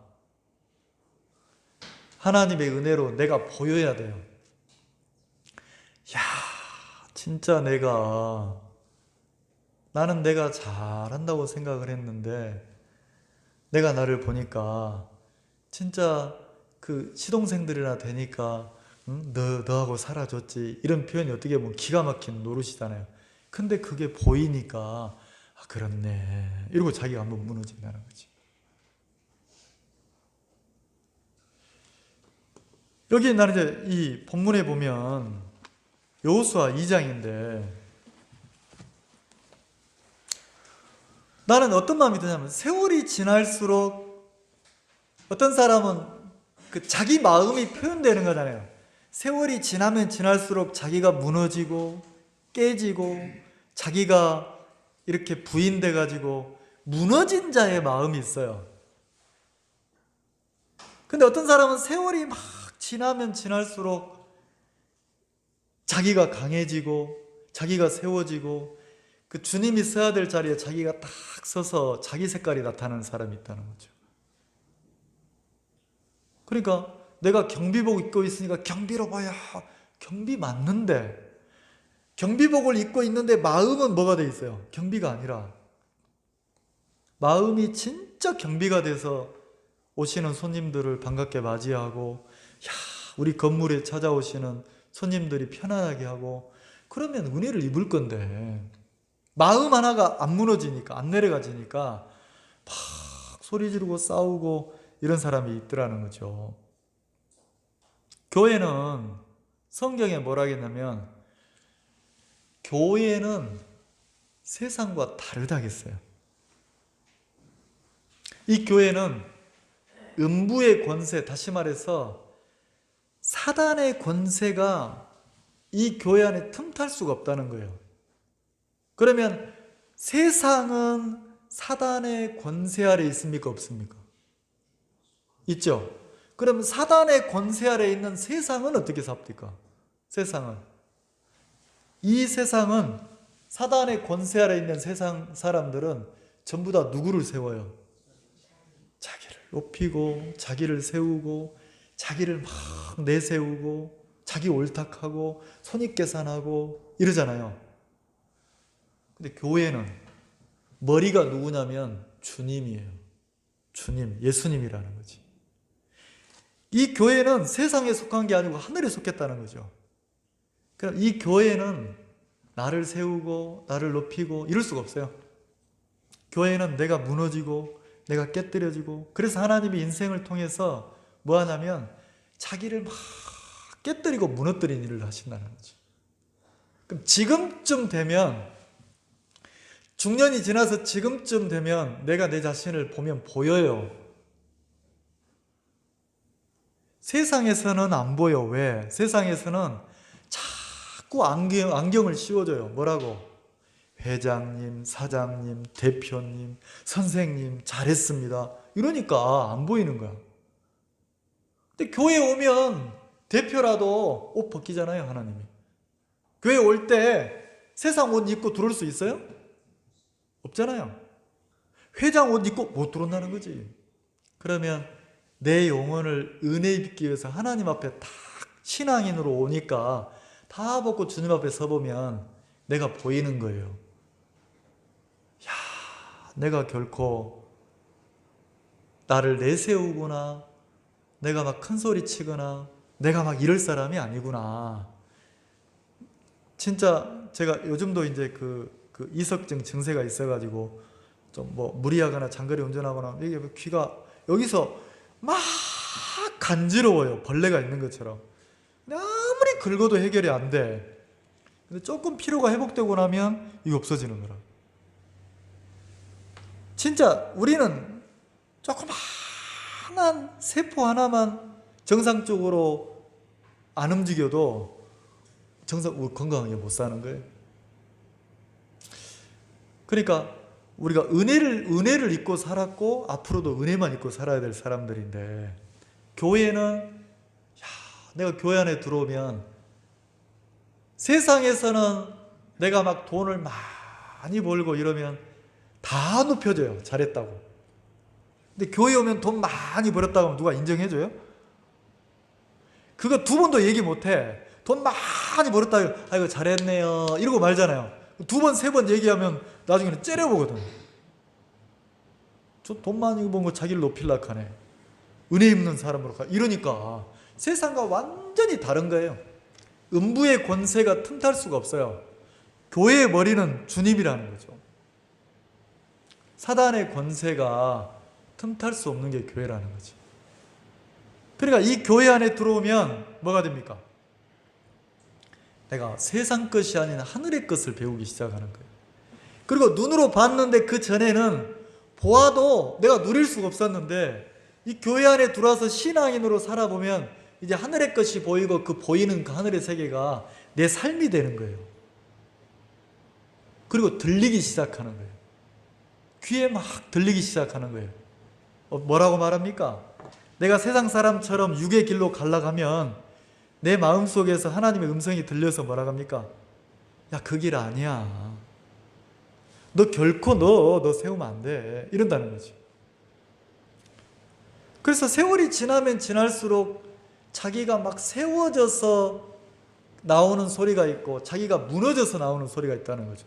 하나님의 은혜로 내가 보여야 돼요. 야, 진짜 나는 내가 잘한다고 생각을 했는데 내가 나를 보니까 진짜 그 시동생들이나 되니까 너하고 살아줬지 이런 표현이 어떻게 보면 기가 막힌 노릇이잖아요. 근데 그게 보이니까 그렇네 이러고 자기가 한번 무너진다는 거지. 여기 나는 이제 이 본문에 보면 여호수아 2장인데 나는 어떤 마음이 드냐면 세월이 지날수록 어떤 사람은 그 자기 마음이 표현되는 거잖아요. 세월이 지나면 지날수록 자기가 무너지고 깨지고 자기가 이렇게 부인돼 가지고 무너진 자의 마음이 있어요. 근데 어떤 사람은 세월이 막 지나면 지날수록 자기가 강해지고 자기가 세워지고 그 주님이 서야 될 자리에 자기가 딱 서서 자기 색깔이 나타나는 사람이 있다는 거죠. 그러니까 내가 경비복 입고 있으니까 경비로 봐야 경비 맞는데 경비복을 입고 있는데 마음은 뭐가 돼 있어요? 경비가 아니라 마음이 진짜 경비가 돼서 오시는 손님들을 반갑게 맞이하고 우리 건물에 찾아오시는 손님들이 편안하게 하고 그러면 은혜를 입을 건데 마음 하나가 안 무너지니까 안 내려가지니까 막 소리 지르고 싸우고 이런 사람이 있더라는 거죠. 교회는 성경에 뭐라 하겠냐면 교회는 세상과 다르다겠어요. 이 교회는 음부의 권세, 다시 말해서 사단의 권세가 이 교회 안에 틈탈 수가 없다는 거예요. 그러면 세상은 사단의 권세 아래 있습니까? 없습니까? 있죠. 그럼 사단의 권세 아래 있는 세상은 어떻게 삽니까? 세상은 이 세상은 사단의 권세 아래 있는 세상 사람들은 전부 다 누구를 세워요? 자기를 높이고 자기를 세우고 자기를 막 내세우고 자기 옳탁하고 손익계산하고 이러잖아요. 근데 교회는 머리가 누구냐면 주님이에요. 주님, 예수님이라는 거지. 이 교회는 세상에 속한 게 아니고 하늘에 속했다는 거죠. 그럼 이 교회는 나를 세우고 나를 높이고 이럴 수가 없어요. 교회는 내가 무너지고 내가 깨뜨려지고 그래서 하나님이 인생을 통해서 뭐 하냐면 자기를 막 깨뜨리고 무너뜨리는 일을 하신다는 거죠. 그럼 지금쯤 되면 중년이 지나서 지금쯤 되면 내가 내 자신을 보면 보여요. 세상에서는 안 보여. 왜? 세상에서는 자꾸 안경을 씌워줘요. 뭐라고? 회장님, 사장님, 대표님, 선생님 잘했습니다. 이러니까 안 보이는 거야. 근데 교회 오면 대표라도 옷 벗기잖아요. 하나님이. 교회 올 때 세상 옷 입고 들어올 수 있어요? 없잖아요. 회장 옷 입고 못 들어온다는 거지. 그러면 내 영혼을 은혜 입기 위해서 하나님 앞에 딱 신앙인으로 오니까 다 벗고 주님 앞에 서보면 내가 보이는 거예요. 야, 내가 결코 나를 내세우거나 내가 막 큰 소리 치거나 내가 막 이럴 사람이 아니구나. 진짜 제가 요즘도 이제 그 이석증 증세가 있어가지고 좀 뭐 무리하거나 장거리 운전하거나 이게 귀가 여기서 막 간지러워요. 벌레가 있는 것처럼. 근데 아무리 긁어도 해결이 안 돼. 근데 조금 피로가 회복되고 나면 이거 없어지는 거라. 진짜 우리는 조그마한 세포 하나만 정상적으로 안 움직여도 건강하게 못 사는 거예요. 그러니까 우리가 은혜를 입고 살았고 앞으로도 은혜만 입고 살아야 될 사람들인데 교회는 내가 교회 안에 들어오면 세상에서는 내가 막 돈을 많이 벌고 이러면 다 높여줘요. 잘했다고. 근데 교회 오면 돈 많이 벌었다고 하면 누가 인정해줘요? 그거 두 번도 얘기 못해. 돈 많이 벌었다고 아이고 잘했네요 이러고 말잖아요. 두 번, 세 번 얘기하면 나중에는 째려보거든. 저 돈 많이 번 거 자기를 높이려고 하네. 은혜 입는 사람으로 가. 이러니까 세상과 완전히 다른 거예요. 음부의 권세가 틈탈 수가 없어요. 교회의 머리는 주님이라는 거죠. 사단의 권세가 틈탈 수 없는 게 교회라는 거지. 그러니까 이 교회 안에 들어오면 뭐가 됩니까? 내가 세상 것이 아닌 하늘의 것을 배우기 시작하는 거예요. 그리고 눈으로 봤는데 그 전에는 보아도 내가 누릴 수가 없었는데 이 교회 안에 들어와서 신앙인으로 살아보면 이제 하늘의 것이 보이고 그 보이는 그 하늘의 세계가 내 삶이 되는 거예요. 그리고 들리기 시작하는 거예요. 귀에 막 들리기 시작하는 거예요. 뭐라고 말합니까? 내가 세상 사람처럼 육의 길로 가려가면 내 마음속에서 하나님의 음성이 들려서 뭐라고 합니까? 야, 그 길 아니야. 너 결코 너 세우면 안 돼. 이런다는 거지. 그래서 세월이 지나면 지날수록 자기가 막 세워져서 나오는 소리가 있고 자기가 무너져서 나오는 소리가 있다는 거죠.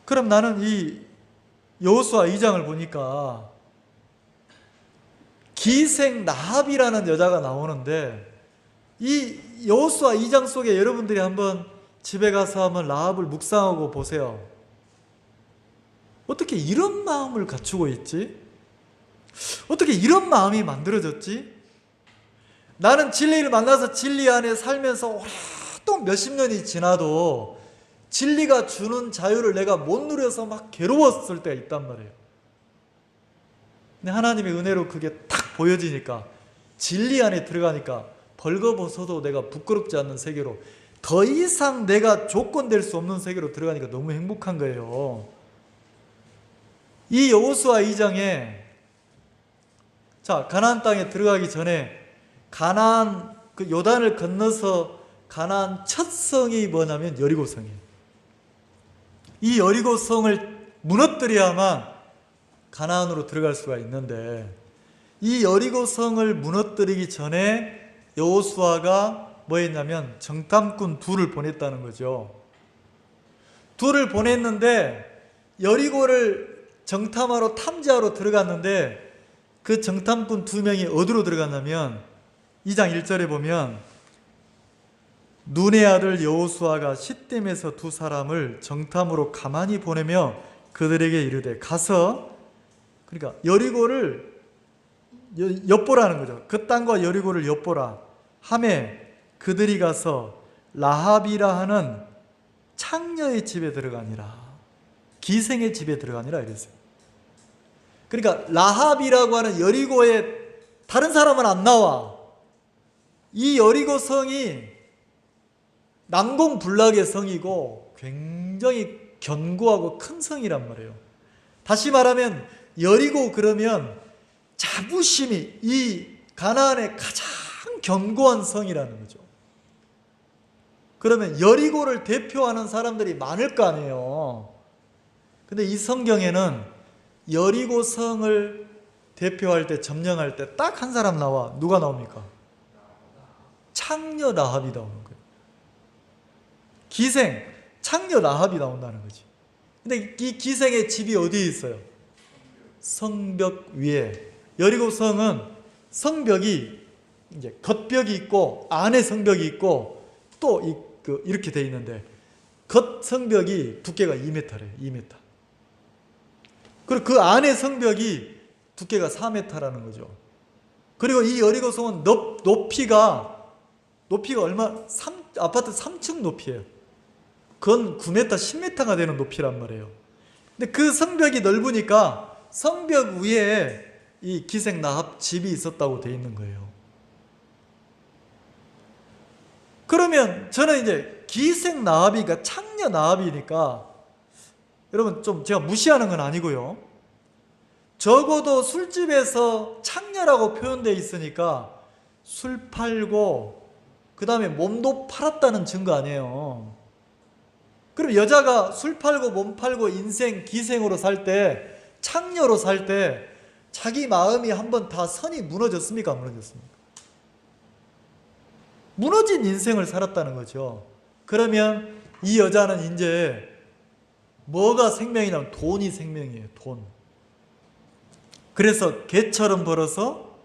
그럼 나는 이 여호수아 2장을 보니까 기생 라합이라는 여자가 나오는데 이 여호수아 2장 속에 여러분들이 한번 집에 가서 한번 라합을 묵상하고 보세요. 어떻게 이런 마음을 갖추고 있지? 어떻게 이런 마음이 만들어졌지? 나는 진리를 만나서 진리 안에 살면서 오랫동안 몇십 년이 지나도 진리가 주는 자유를 내가 못 누려서 막 괴로웠을 때가 있단 말이에요. 근데 하나님의 은혜로 그게 딱 보여지니까 진리 안에 들어가니까 벌거벗어도 내가 부끄럽지 않는 세계로 더 이상 내가 조건될 수 없는 세계로 들어가니까 너무 행복한 거예요. 이 여호수아 2장에 자, 가나안 땅에 들어가기 전에 가나안 그 요단을 건너서 가나안 첫 성이 뭐냐면 여리고성이에요. 이 여리고성을 무너뜨려야만 가나안으로 들어갈 수가 있는데 이 여리고성을 무너뜨리기 전에 여호수아가 뭐 했냐면 정탐꾼 둘을 보냈다는 거죠. 둘을 보냈는데 여리고를 정탐하러 탐지하러 들어갔는데 그 정탐꾼 2명이 어디로 들어갔냐면 2장 1절에 보면 눈의 아들 여호수아가 시딤에서 2 사람을 정탐으로 가만히 보내며 그들에게 이르되 가서 그러니까 여리고를 엿보라는 거죠. 그 땅과 여리고를 엿보라 하매 그들이 가서 라합이라 하는 창녀의 집에 들어가니라. 기생의 집에 들어가니라 이랬어요. 그러니까 라합이라고 하는 여리고에 다른 사람은 안 나와. 이 여리고 성이 난공불락의 성이고 굉장히 견고하고 큰 성이란 말이에요. 다시 말하면 여리고 그러면 자부심이 이 가나안의 가장 견고한 성이라는 거죠. 그러면 여리고를 대표하는 사람들이 많을 거 아니에요. 근데 이 성경에는 여리고 성을 대표할 때 점령할 때 딱 한 사람 나와. 누가 나옵니까? 창녀 라합이 나오는 거예요. 기생, 창녀 라합이 나온다는 거지. 근데 이 기생의 집이 어디에 있어요? 성벽 위에. 여리고 성은 성벽이 이제 겉벽이 있고 안에 성벽이 있고 또 이렇게 돼 있는데 겉 성벽이 두께가 2m래요. 2m. 그리고 그 안에 성벽이 두께가 4m라는 거죠. 그리고 이 여리고 성은 높이가 아파트 3층 높이에요. 그건 9m, 10m가 되는 높이란 말이에요. 근데 그 성벽이 넓으니까 성벽 위에 이 기생 라합 집이 있었다고 돼 있는 거예요. 그러면 저는 이제 기생 라합이니까 창녀 라합이니까 여러분 좀 제가 무시하는 건 아니고요. 적어도 술집에서 창녀라고 표현되어 있으니까 술 팔고 그 다음에 몸도 팔았다는 증거 아니에요. 그럼 여자가 술 팔고 몸 팔고 인생 기생으로 살 때 창녀로 살 때 자기 마음이 한번 다 선이 무너졌습니까? 안 무너졌습니까? 무너진 인생을 살았다는 거죠. 그러면 이 여자는 이제 뭐가 생명이냐면 돈이 생명이에요. 돈. 그래서 개처럼 벌어서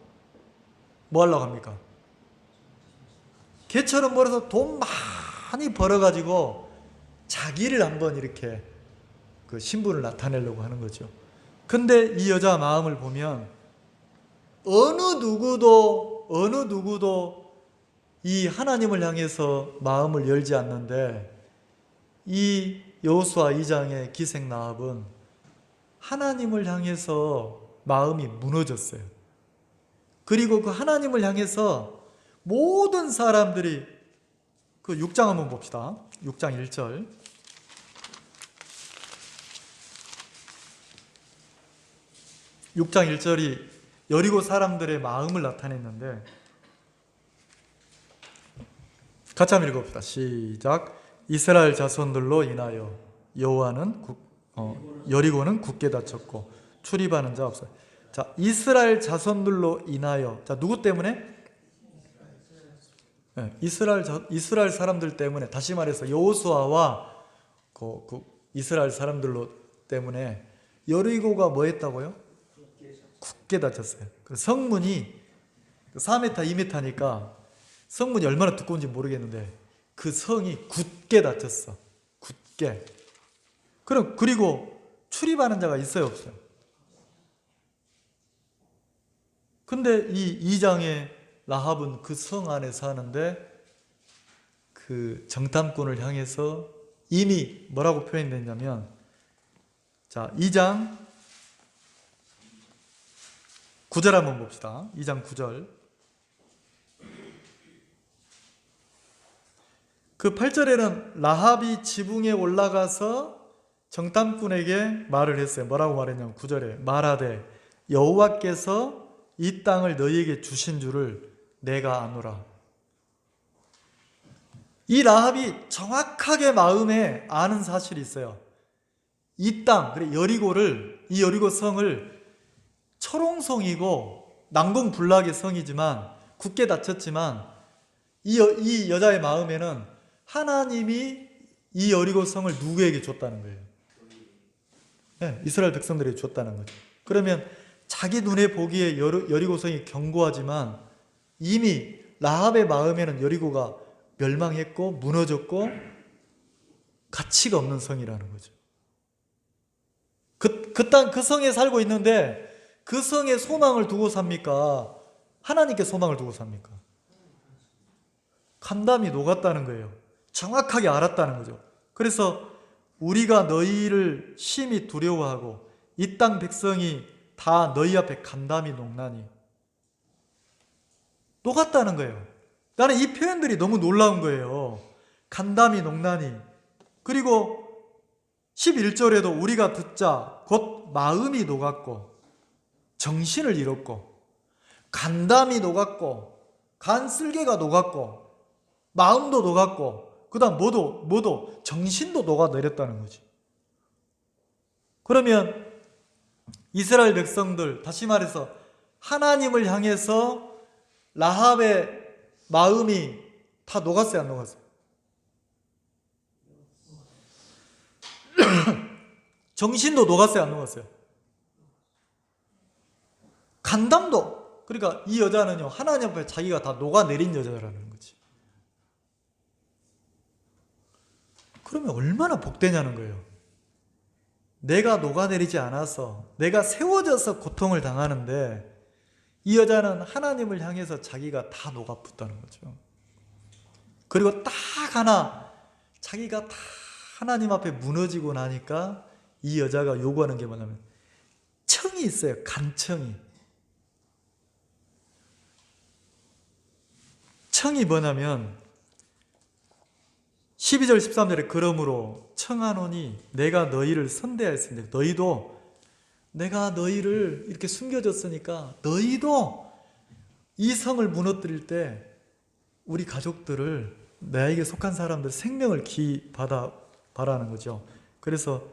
뭐 하려고 합니까? 개처럼 벌어서 돈 많이 벌어가지고 자기를 한번 이렇게 그 신분을 나타내려고 하는 거죠. 근데 이 여자 마음을 보면 어느 누구도 이 하나님을 향해서 마음을 열지 않는데 이 여호수아 2장의 기생 라합은 하나님을 향해서 마음이 무너졌어요. 그리고 그 하나님을 향해서 모든 사람들이 그 6장 한번 봅시다. 6장 1절. 6장 1절이 여리고 사람들의 마음을 나타냈는데 같이 한번 읽어봅시다. 시작. 이스라엘 자손들로 인하여 여리고는 굳게 닫혔고 출입하는 자 없어요. 자, 이스라엘 자손들로 인하여. 자, 누구 때문에? 네, 이스라엘 사람들 때문에. 다시 말해서 여호수아와 이스라엘 사람들로 때문에 여리고가 뭐 했다고요? 굳게 닫혔어요. 성문이 4m, 2m니까 성문이 얼마나 두꺼운지 모르겠는데 그 성이 굳게 닫혔어. 굳게. 그리고 출입하는 자가 있어요, 없어요? 근데 이 2장의 라합은 그 성 안에 사는데 그 정탐꾼을 향해서 이미 뭐라고 표현됐냐면, 자, 2장 9절 한번 봅시다. 2장 9절. 그 8절에는 라합이 지붕에 올라가서 정탐꾼에게 말을 했어요. 뭐라고 말했냐면 9절에 말하되 여호와께서 이 땅을 너희에게 주신 줄을 내가 아노라. 이 라합이 정확하게 마음에 아는 사실이 있어요. 이 땅, 이 여리고 성을 철옹성이고 난공불락의 성이지만 굳게 닫혔지만 이 여자의 마음에는 하나님이 이 여리고 성을 누구에게 줬다는 거예요? 네, 이스라엘 백성들에게 줬다는 거죠. 그러면 자기 눈에 보기에 여리고 성이 견고하지만 이미 라합의 마음에는 여리고가 멸망했고 무너졌고 가치가 없는 성이라는 거죠. 그 성에 살고 있는데 그 성에 소망을 두고 삽니까? 하나님께 소망을 두고 삽니까? 간담이 녹았다는 거예요. 정확하게 알았다는 거죠. 그래서 우리가 너희를 심히 두려워하고 이 땅 백성이 다 너희 앞에 간담이 녹나니. 녹았다는 거예요. 나는 이 표현들이 너무 놀라운 거예요. 간담이 녹나니. 그리고 11절에도 우리가 듣자 곧 마음이 녹았고 정신을 잃었고 간담이 녹았고 간쓸개가 녹았고 마음도 녹았고 그 다음 뭐도 정신도 녹아내렸다는 거지. 그러면 이스라엘 백성들, 다시 말해서 하나님을 향해서 라합의 마음이 다 녹았어요, 안 녹았어요? 정신도 녹았어요, 안 녹았어요? 간담도. 그러니까 이 여자는요, 하나님 앞에 자기가 다 녹아내린 여자라는 거지. 그러면 얼마나 복되냐는 거예요. 내가 녹아내리지 않아서, 내가 세워져서 고통을 당하는데 이 여자는 하나님을 향해서 자기가 다 녹아붙다는 거죠. 그리고 딱 하나, 자기가 다 하나님 앞에 무너지고 나니까 이 여자가 요구하는 게 뭐냐면 청이 있어요. 간청이. 청이 뭐냐면 12절 13절에 그러므로 청하노니 내가 너희를 선대하였으니 너희도 내가 너희를 이렇게 숨겨줬으니까 너희도 이 성을 무너뜨릴 때 우리 가족들을 나에게 속한 사람들 생명을 기받아 바라는 거죠. 그래서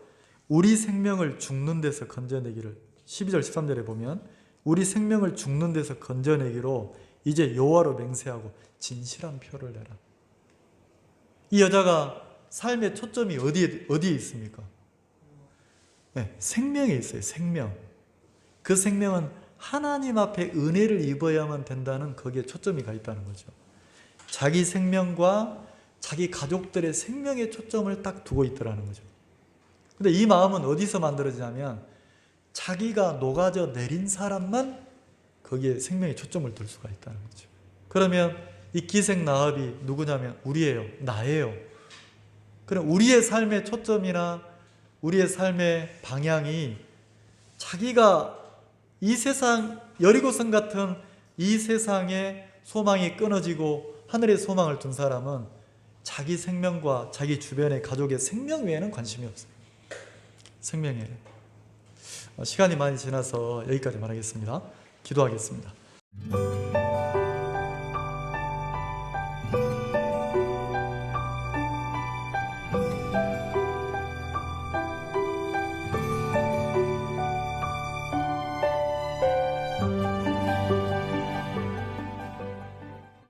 우리 생명을 죽는 데서 건져내기를 12절 13절에 보면 우리 생명을 죽는 데서 건져내기로 이제 여호와로 맹세하고 진실한 표를 내라. 이 여자가 삶의 초점이 어디에 있습니까? 네, 생명에 있어요. 생명. 그 생명은 하나님 앞에 은혜를 입어야만 된다는 거기에 초점이 가 있다는 거죠. 자기 생명과 자기 가족들의 생명에 초점을 딱 두고 있더라는 거죠. 근데 이 마음은 어디서 만들어지냐면 자기가 녹아져 내린 사람만 거기에 생명의 초점을 둘 수가 있다는 거죠. 그러면 이 기생나합이 누구냐면 우리예요. 나예요. 그럼 우리의 삶의 초점이나 우리의 삶의 방향이 자기가 이 세상, 여리고성 같은 이 세상에 소망이 끊어지고 하늘의 소망을 둔 사람은 자기 생명과 자기 주변의 가족의 생명 외에는 관심이 없어요. 생명에. 시간이 많이 지나서 여기까지 말하겠습니다. 기도하겠습니다.